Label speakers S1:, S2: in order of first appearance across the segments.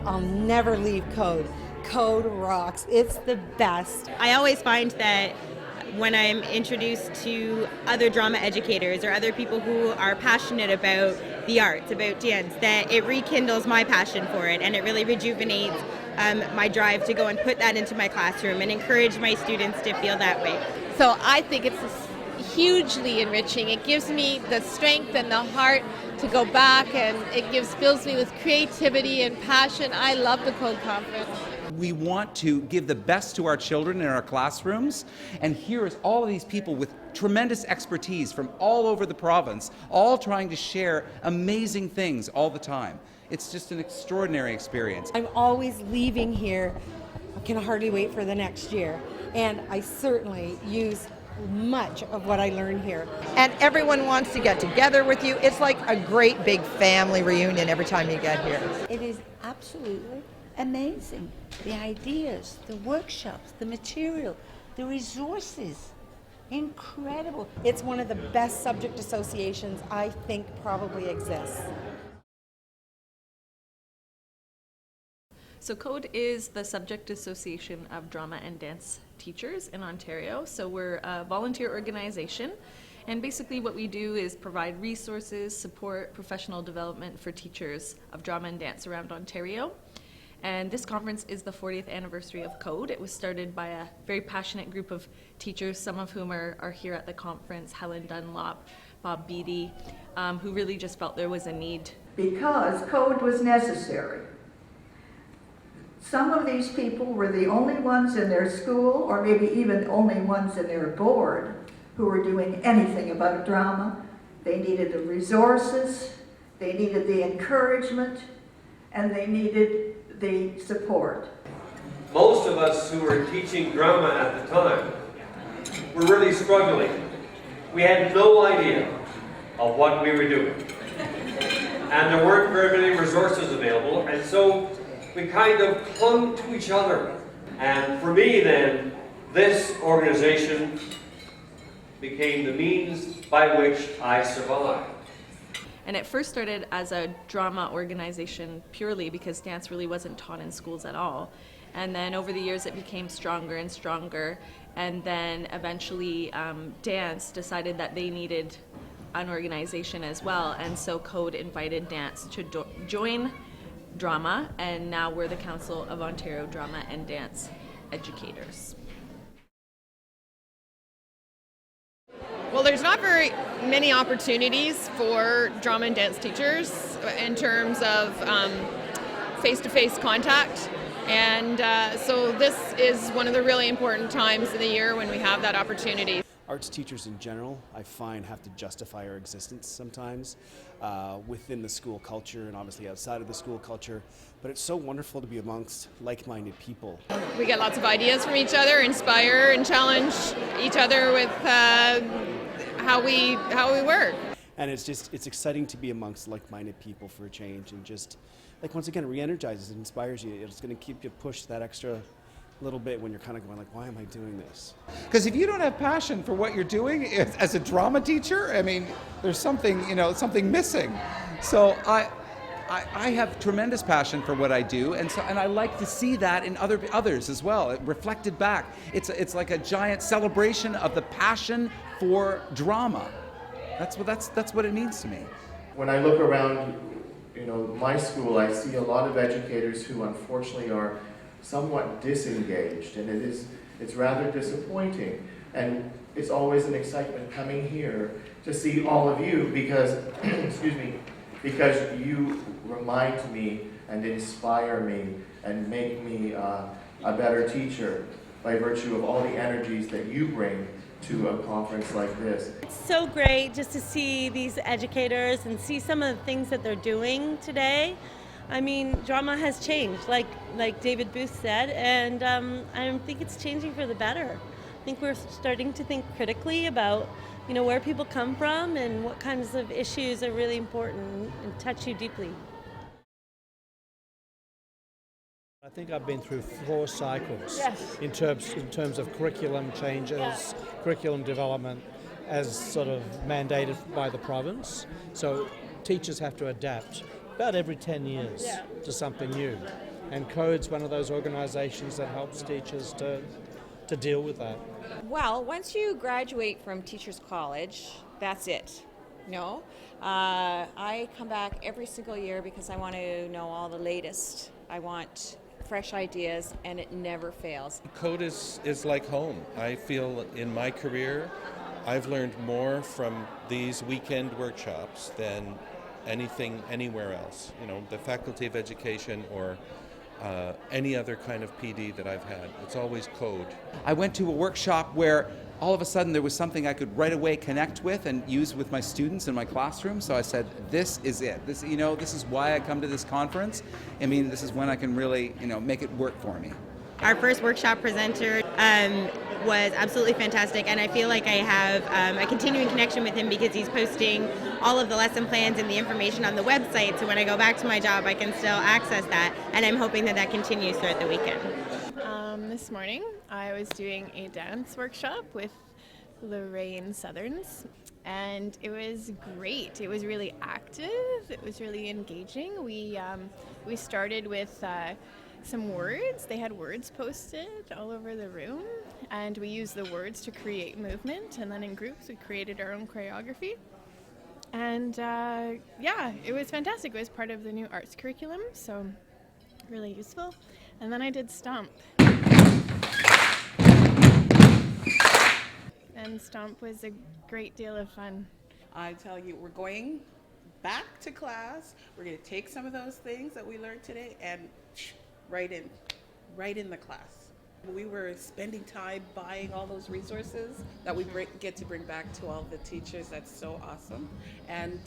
S1: I'll never leave Code. Code rocks. It's the best.
S2: I always find that when I'm introduced to other drama educators or other people who are passionate about the arts, about dance, that it rekindles my passion for it, and it really rejuvenates my drive to go and put that into my classroom and encourage my students to feel that way.
S3: So I think it's hugely enriching. It gives me the strength and the heart to go back, and it fills me with creativity and passion. I love the Code Conference.
S4: We want to give the best to our children in our classrooms, and here is all of these people with tremendous expertise from all over the province, all trying to share amazing things all the time. It's just an extraordinary experience.
S1: I'm always leaving here. I can hardly wait for the next year. And I certainly use much of what I learn here.
S5: And everyone wants to get together with you. It's like a great big family reunion every time you get here.
S6: It is absolutely amazing. The ideas, the workshops, the material, the resources. Incredible.
S1: It's one of the best subject associations I think probably exists.
S7: So CODE is the Subject Association of Drama and Dance Teachers in Ontario. So we're a volunteer organization, and basically what we do is provide resources, support professional development for teachers of drama and dance around Ontario. And this conference is the 40th anniversary of CODE. It was started by a very passionate group of teachers, some of whom are here at the conference, Helen Dunlop, Bob Beattie, who really just felt there was a need.
S8: Because CODE was necessary. Some of these people were the only ones in their school, or maybe even only ones in their board, who were doing anything about drama. They needed the resources, they needed the encouragement, and they needed the support.
S9: Most of us who were teaching drama at the time were really struggling. We had no idea of what we were doing. And there weren't very many resources available, and so we kind of clung to each other. And for me then, this organization became the means by which I survived.
S7: And it first started as a drama organization purely because dance really wasn't taught in schools at all. And then over the years it became stronger and stronger. And then eventually dance decided that they needed an organization as well. And so CODE invited dance to join drama, and now we're the Council of Ontario Drama and Dance Educators.
S3: Well, there's not very many opportunities for drama and dance teachers in terms of face-to-face contact. And so this is one of the really important times of the year when we have that opportunity.
S10: Arts teachers in general, I find, have to justify our existence sometimes within the school culture and obviously outside of the school culture. But it's so wonderful to be amongst like-minded people.
S3: We get lots of ideas from each other, inspire and challenge each other with how we work.
S10: And it's exciting to be amongst like-minded people for a change, and just like once again re-energizes and inspires you. It's going to keep you pushed that extra little bit when you're kind of going like, why am I doing this?
S4: Because if you don't have passion for what you're doing as a drama teacher, I mean, there's something, something missing. So I have tremendous passion for what I do, and I like to see that in others as well. It reflected back. It's like a giant celebration of the passion for drama. That's what it means to me.
S11: When I look around, my school, I see a lot of educators who unfortunately are somewhat disengaged, and it's rather disappointing. And it's always an excitement coming here to see all of you because, excuse me, because you remind me and inspire me and make me a better teacher by virtue of all the energies that you bring to a conference like this.
S12: It's so great just to see these educators and see some of the things that they're doing today. I mean, drama has changed, like David Booth said, and I think it's changing for the better. I think we're starting to think critically about, where people come from and what kinds of issues are really important and touch you deeply.
S13: I think I've been through 4 cycles
S12: yes.
S13: in terms of curriculum changes, curriculum development as sort of mandated by the province. So teachers have to adapt about every 10 years to something new. And CODE's one of those organizations that helps teachers to deal with that.
S14: Well, once you graduate from Teachers College, that's it. No, I come back every single year because I want to know all the latest. I want fresh ideas, and it never fails.
S15: CODE is like home. I feel in my career, I've learned more from these weekend workshops than anything anywhere else. You know, the Faculty of Education or any other kind of PD that I've had. It's always CODE.
S4: I went to a workshop where all of a sudden there was something I could right away connect with and use with my students in my classroom. So I said, this is it. This is why I come to this conference. I mean, this is when I can really, make it work for me.
S2: Our first workshop presenter was absolutely fantastic, and I feel like I have a continuing connection with him because he's posting all of the lesson plans and the information on the website, so when I go back to my job I can still access that, and I'm hoping that that continues throughout the weekend.
S16: This morning I was doing a dance workshop with Lorraine Southerns, and it was great. It was really active, it was really engaging. We started with some words. They had words posted all over the room, and we used the words to create movement, and then in groups we created our own choreography. And it was fantastic. It was part of the new arts curriculum, so really useful. And then I did Stomp. And Stomp was a great deal of fun.
S17: I tell you, we're going back to class. We're going to take some of those things that we learned today and right in the class. We were spending time buying all those resources that we get to bring back to all the teachers. That's so awesome. And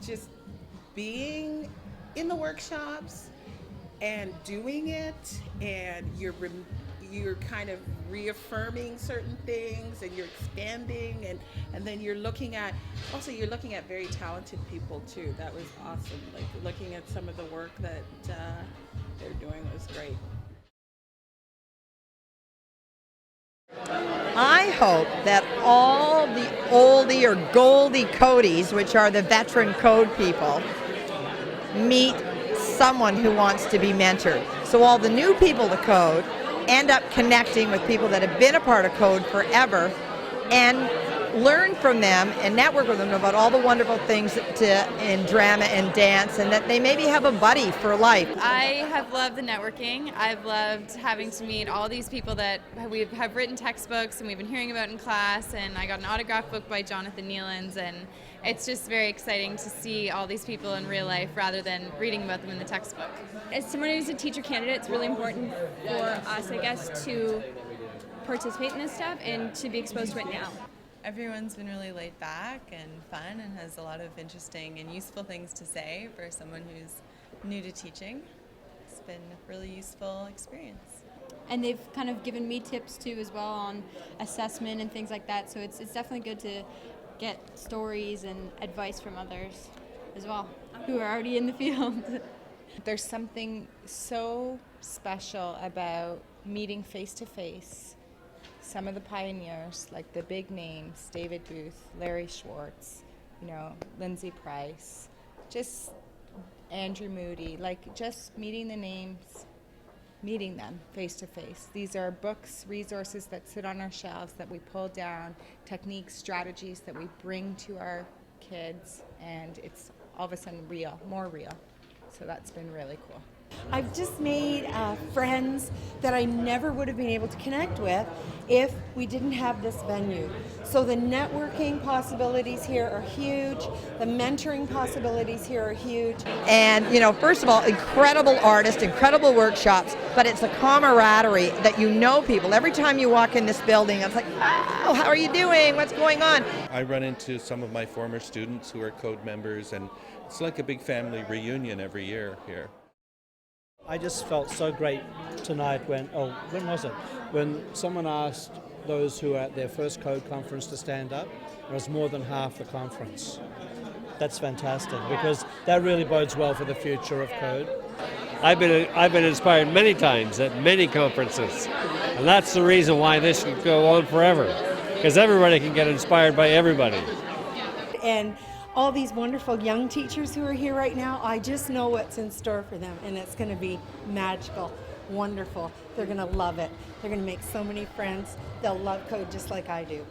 S17: just being in the workshops and doing it, and you're kind of reaffirming certain things, and you're expanding, and then you're looking at very talented people too. That was awesome. Like looking at some of the work that they're doing was great.
S5: I hope that all the oldie or goldie codies, which are the veteran code people, meet someone who wants to be mentored. So all the new people to code end up connecting with people that have been a part of code forever and learn from them and network with them about all the wonderful things in drama and dance, and that they maybe have a buddy for life.
S18: I have loved the networking. I've loved having to meet all these people that we have written textbooks and we've been hearing about in class, and I got an autographed book by Jonathan Nealons, and it's just very exciting to see all these people in real life rather than reading about them in the textbook.
S19: As someone who's a teacher candidate, it's really important for us, I guess, to participate in this stuff and to be exposed to it now.
S20: Everyone's been really laid back and fun and has a lot of interesting and useful things to say for someone who's new to teaching. It's been a really useful experience.
S19: And they've kind of given me tips too as well on assessment and things like that, so it's definitely good to get stories and advice from others as well who are already in the field.
S21: There's something so special about meeting face to face some of the pioneers, like the big names, David Booth, Larry Schwartz, Lindsay Price, just Andrew Moody, like just meeting the names, meeting them face to face. These are books, resources that sit on our shelves that we pull down, techniques, strategies that we bring to our kids, and it's all of a sudden more real. So that's been really cool.
S1: I've just made friends that I never would have been able to connect with if we didn't have this venue. So the networking possibilities here are huge. The mentoring possibilities here are huge.
S5: And, first of all, incredible artists, incredible workshops, but it's a camaraderie that people. Every time you walk in this building, it's like, oh, how are you doing? What's going on?
S15: I run into some of my former students who are CODE members, and it's like a big family reunion every year here.
S13: I just felt so great tonight when was it? When someone asked those who were at their first CODE conference to stand up. It was more than half the conference. That's fantastic because that really bodes well for the future of CODE.
S22: I've been inspired many times at many conferences, and that's the reason why this can go on forever, because everybody can get inspired by everybody.
S1: And all these wonderful young teachers who are here right now, I just know what's in store for them, and it's going to be magical, wonderful. They're going to love it. They're going to make so many friends. They'll love code just like I do.